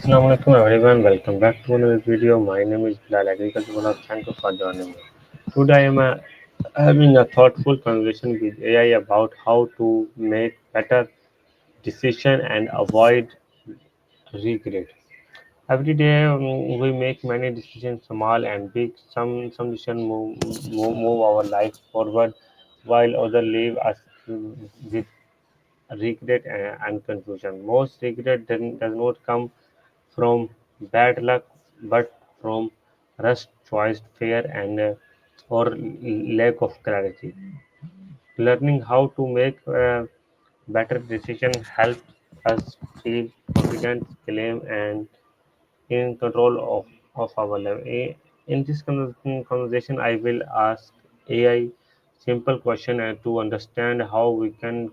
Assalamu alaikum everyone, welcome back to another video. My name is Bilal Agriculture Blog. Thank you for joining me. Today I am having a thoughtful conversation with AI about how to make better decision and avoid regret. Every day we make many decisions, small and big. Some decisions move our life forward, while others leave us with regret and confusion. Most regret does not come from bad luck, but from rush, choice, fear, and or lack of clarity. Learning how to make better decision helps us feel confident, calm, and in control of our life. In this conversation, I will ask AI simple question and to understand how we can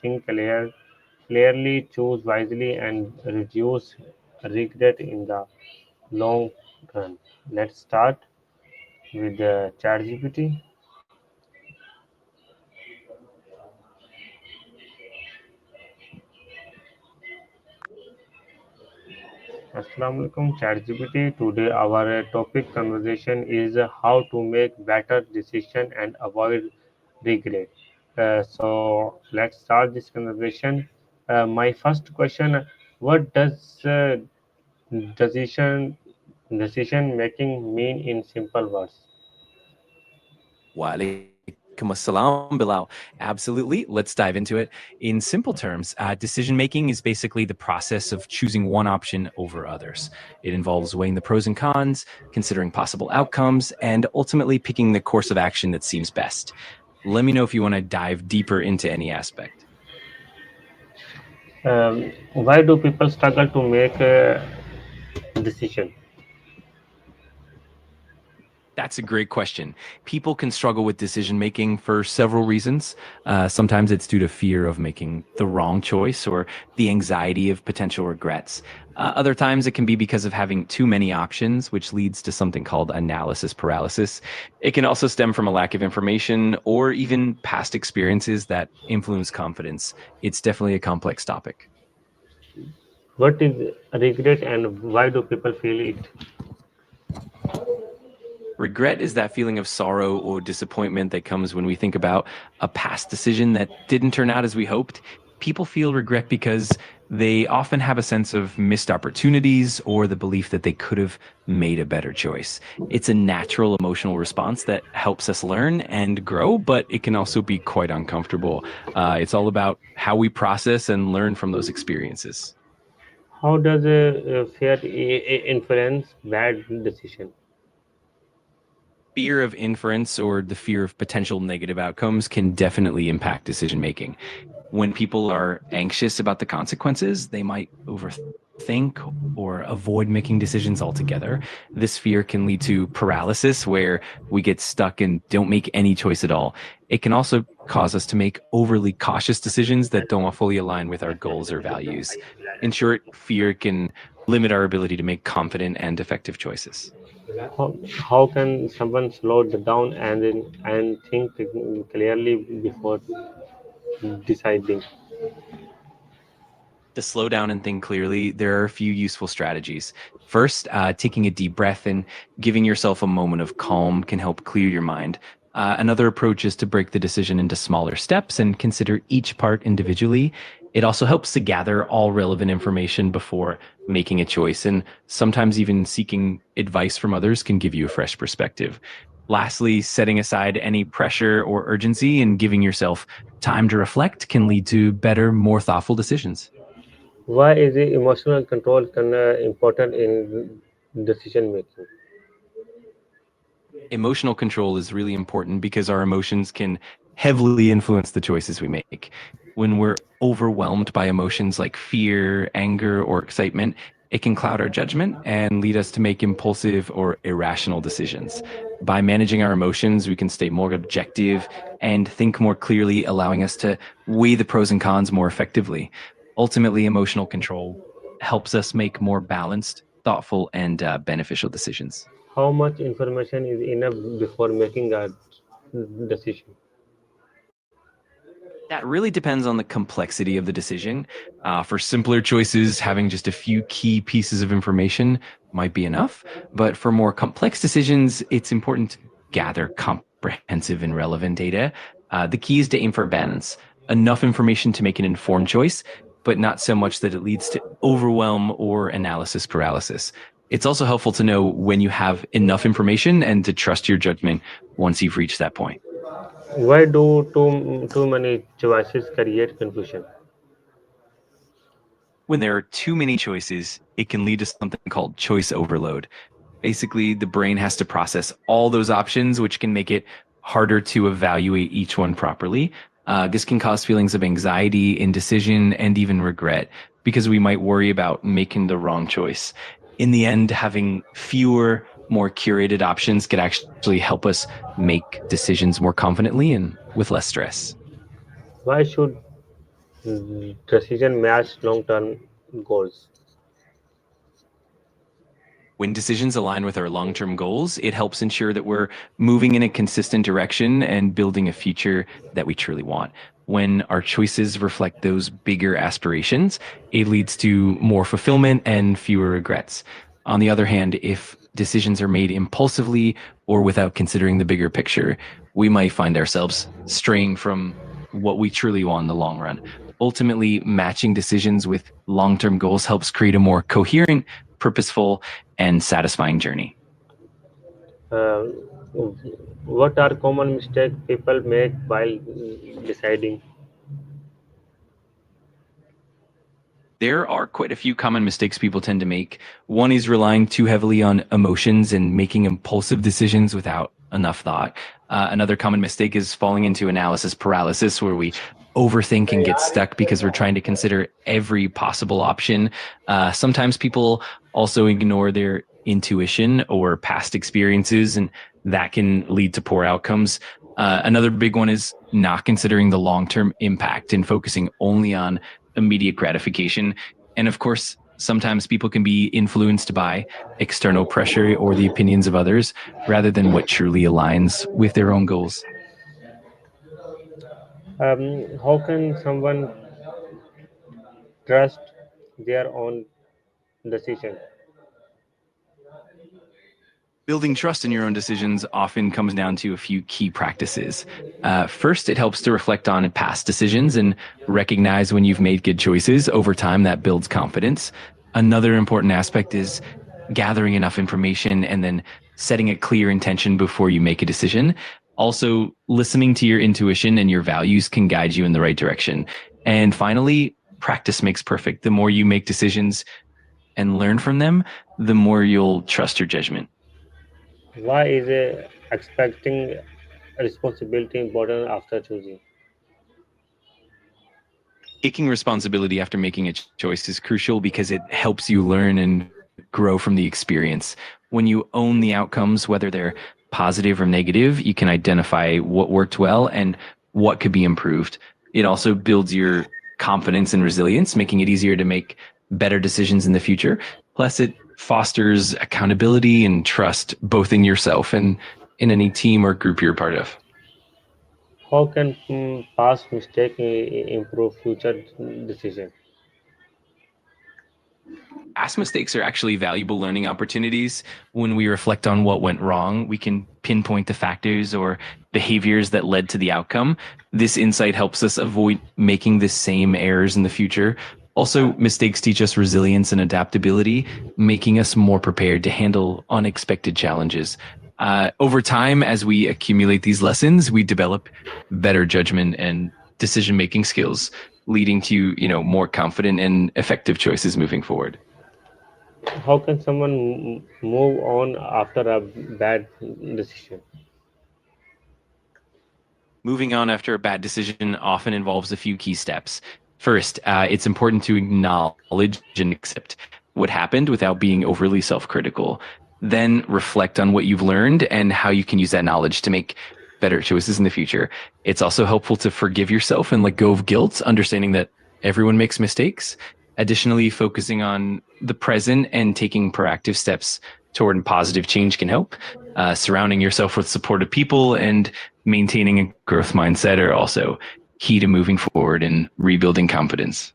think clearly, choose wisely, and reduce regret in the long run. Let's start with the ChatGPT. Assalamu alaikum, ChatGPT. Today, our topic conversation is how to make better decision and avoid regret. So, let's start this conversation. My first question: what does decision decision making mean in simple words? Walaikum assalam, Bilal. Absolutely. Let's dive into it. In simple terms, decision making is basically the process of choosing one option over others. It involves weighing the pros and cons, considering possible outcomes, and ultimately picking the course of action that seems best. Let me know if you want to dive deeper into any aspect. Why do people struggle to make a decision? That's a great question. People can struggle with decision making for several reasons. Sometimes it's due to fear of making the wrong choice or the anxiety of potential regrets. Other times it can be because of having too many options, which leads to something called analysis paralysis. It can also stem from a lack of information or even past experiences that influence confidence. It's definitely a complex topic. What is regret and why do people feel it? Regret is that feeling of sorrow or disappointment that comes when we think about a past decision that didn't turn out as we hoped. People feel regret because they often have a sense of missed opportunities or the belief that they could have made a better choice. It's a natural emotional response that helps us learn and grow, but it can also be quite uncomfortable. It's all about how we process and learn from those experiences. How does fear influence bad decision? Fear of inference or the fear of potential negative outcomes can definitely impact decision making. When people are anxious about the consequences, they might overthink or avoid making decisions altogether. This fear can lead to paralysis, where we get stuck and don't make any choice at all. It can also cause us to make overly cautious decisions that don't fully align with our goals or values. In short, fear can limit our ability to make confident and effective choices. How can someone slow down and think clearly before deciding? To slow down and think clearly, there are a few useful strategies. First, taking a deep breath and giving yourself a moment of calm can help clear your mind. Another approach is to break the decision into smaller steps and consider each part individually. It also helps to gather all relevant information before making a choice, and sometimes even seeking advice from others can give you a fresh perspective. Lastly, setting aside any pressure or urgency and giving yourself time to reflect can lead to better, more thoughtful decisions. Why is the emotional control important in decision making? Emotional control is really important because our emotions can heavily influence the choices we make. When we're overwhelmed by emotions like fear, anger, or excitement, it can cloud our judgment and lead us to make impulsive or irrational decisions. By managing our emotions, we can stay more objective and think more clearly, allowing us to weigh the pros and cons more effectively. Ultimately, emotional control helps us make more balanced, thoughtful, and beneficial decisions. How much information is enough before making a decision? That really depends on the complexity of the decision. For simpler choices, having just a few key pieces of information might be enough. But for more complex decisions, it's important to gather comprehensive and relevant data. The key is to aim for balance, enough information to make an informed choice, but not so much that it leads to overwhelm or analysis paralysis. It's also helpful to know when you have enough information and to trust your judgment once you've reached that point. Why do too many choices create confusion? When there are too many choices, it can lead to something called choice overload. Basically, the brain has to process all those options, which can make it harder to evaluate each one properly. This can cause feelings of anxiety, indecision, and even regret because we might worry about making the wrong choice. In the end, having fewer, more curated options could actually help us make decisions more confidently and with less stress. Why should decision match long-term goals? When decisions align with our long term goals, it helps ensure that we're moving in a consistent direction and building a future that we truly want. When our choices reflect those bigger aspirations, it leads to more fulfillment and fewer regrets. On the other hand, if decisions are made impulsively or without considering the bigger picture, we might find ourselves straying from what we truly want in the long run. Ultimately, matching decisions with long term goals helps create a more coherent, purposeful, and satisfying journey. Uh, what are common mistakes people make while deciding? There are quite a few common mistakes people tend to make. One is relying too heavily on emotions and making impulsive decisions without enough thought. Another common mistake is falling into analysis paralysis, where we overthink and get stuck because we're trying to consider every possible option. Sometimes people also ignore their intuition or past experiences, and that can lead to poor outcomes. Another big one is not considering the long term impact and focusing only on immediate gratification. And of course, sometimes people can be influenced by external pressure or the opinions of others rather than what truly aligns with their own goals. How can someone trust their own decision? Building trust in your own decisions often comes down to a few key practices. First, it helps to reflect on past decisions and recognize when you've made good choices. Over time, that builds confidence. Another important aspect is gathering enough information and then setting a clear intention before you make a decision. Also, listening to your intuition and your values can guide you in the right direction. And finally, practice makes perfect. The more you make decisions and learn from them, the more you'll trust your judgment. Why is expecting responsibility important after choosing? Taking responsibility after making a choice is crucial because it helps you learn and grow from the experience. When you own the outcomes, whether they're positive or negative, you can identify what worked well and what could be improved. It also builds your confidence and resilience, making it easier to make better decisions in the future. Plus, it fosters accountability and trust both in yourself and in any team or group you're part of. How can past mistake improve future decision? Past mistakes are actually valuable learning opportunities. When we reflect on what went wrong, we can pinpoint the factors or behaviors that led to the outcome. This insight helps us avoid making the same errors in the future. Also, mistakes teach us resilience and adaptability, making us more prepared to handle unexpected challenges. Over time, as we accumulate these lessons, we develop better judgment and decision making skills, leading to more confident and effective choices moving forward. How can someone move on after a bad decision? Moving on after a bad decision often involves a few key steps. First, it's important to acknowledge and accept what happened without being overly self critical. Then reflect on what you've learned and how you can use that knowledge to make better choices in the future. It's also helpful to forgive yourself and let go of guilt, understanding that everyone makes mistakes. Additionally, focusing on the present and taking proactive steps toward positive change can help. Surrounding yourself with supportive people and maintaining a growth mindset are also key to moving forward and rebuilding confidence.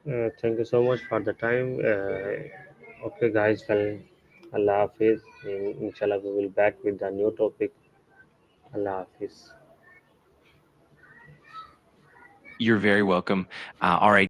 Thank you so much for the time. Okay, guys, well, Allah Hafiz. Inshallah, we will back with the new topic. Allah Hafiz. You're very welcome. All right.